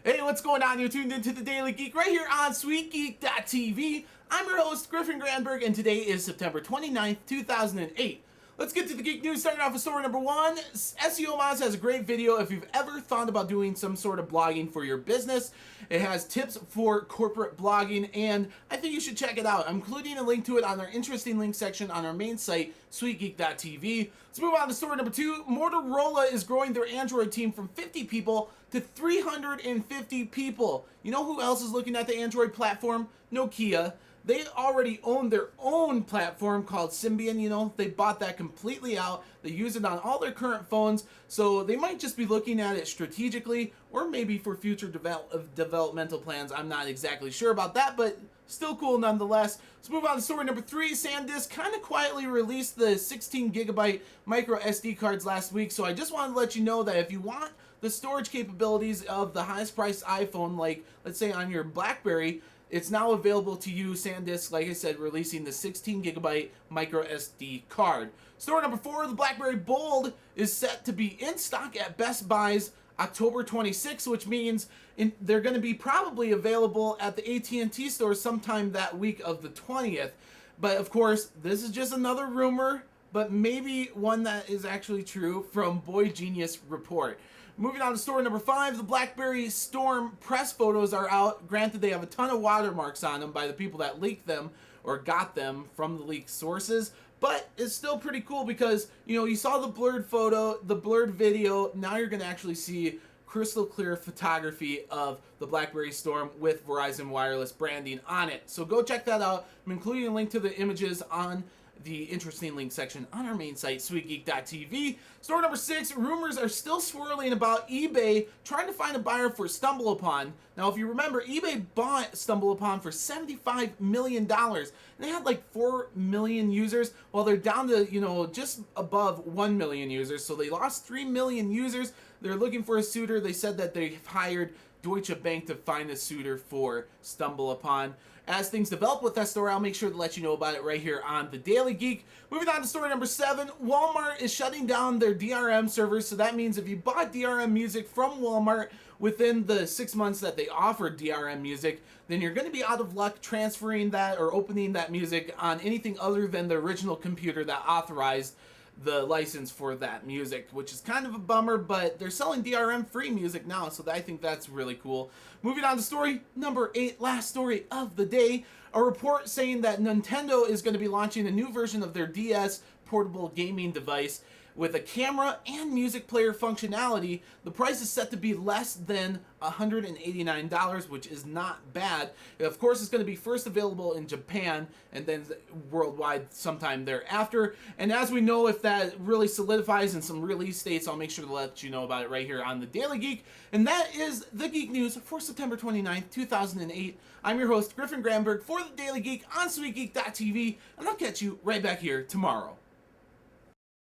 Hey, what's going on? You're tuned into the Daily Geek right here on SweetGeek.tv. I'm your host, Griffin, and today is September 29th, 2008. Let's get to the geek news, starting off with story number one. SEOmoz has a great video if you've ever thought about doing some sort of blogging for your business. It has tips for corporate blogging, and I think you should check it out. I'm including a link to it on our interesting link section on our main site, SweetGeek.tv. Let's move on to story number two. Motorola is growing their Android team from 50 people to 350 people. You know who else is looking at the Android platform? Nokia. They already own their own platform called Symbian. You know, they bought that completely out. They use it on all their current phones, so they might just be looking at it strategically, or maybe for future developmental plans. I'm not exactly sure about that, but still cool nonetheless. Let's move on to story number three. SanDisk kind of quietly released the 16 gigabyte micro SD cards last week, so I just wanted to let you know that if you want the storage capabilities of the highest priced iPhone, like let's say on your Blackberry, it's now available to you. SanDisk, like I said, releasing the 16 gigabyte micro SD card. Story number four, the Blackberry Bold is set to be in stock at Best Buy's October 26th, which means they're going to be probably available at the AT&T store sometime that week of the 20th. But of course, this is just another rumor, but maybe one that is actually true from Boy Genius Report. Moving on to story number five, the Blackberry Storm press photos are out. Granted, they have a ton of watermarks on them by the people that leaked them or got them from the leaked sources, but it's still pretty cool because, you know, you saw the blurred photo, the blurred video, now you're going to actually see crystal clear photography of the Blackberry Storm with Verizon Wireless branding on it. So go check that out. I'm including a link to the images on the interesting link section on our main site, SweetGeek.tv. Story number six, rumors are still swirling about eBay trying to find a buyer for StumbleUpon. Now, if you remember, eBay bought StumbleUpon for $75 million. And they had like 4 million users. Well, they're down to, you know, just above 1 million users. So they lost 3 million users. They're looking for a suitor. They said that they've hired Deutsche Bank to find a suitor for StumbleUpon. As things develop with that story, I'll make sure to let you know about it right here on the Daily Geek. Moving on to story number seven, Walmart is shutting down their DRM servers, so that means if you bought DRM music from Walmart within the 6 months that they offered DRM music, then you're going to be out of luck transferring that or opening that music on anything other than the original computer that authorized the license for that music, which is kind of a bummer, but they're selling DRM free music now, so I think that's really cool. Moving on to story number eight, last story of the day, a report saying that Nintendo is going to be launching a new version of their DS portable gaming device with a camera and music player functionality. The price is set to be less than $189, which is not bad. Of course, it's going to be first available in Japan and then worldwide sometime thereafter. And as we know, if that really solidifies in some release dates, I'll make sure to let you know about it right here on the Daily Geek. And that is the Geek News for September 29th, 2008. I'm your host, Griffin for the Daily Geek on SweetGeek.tv, and I'll catch you right back here tomorrow.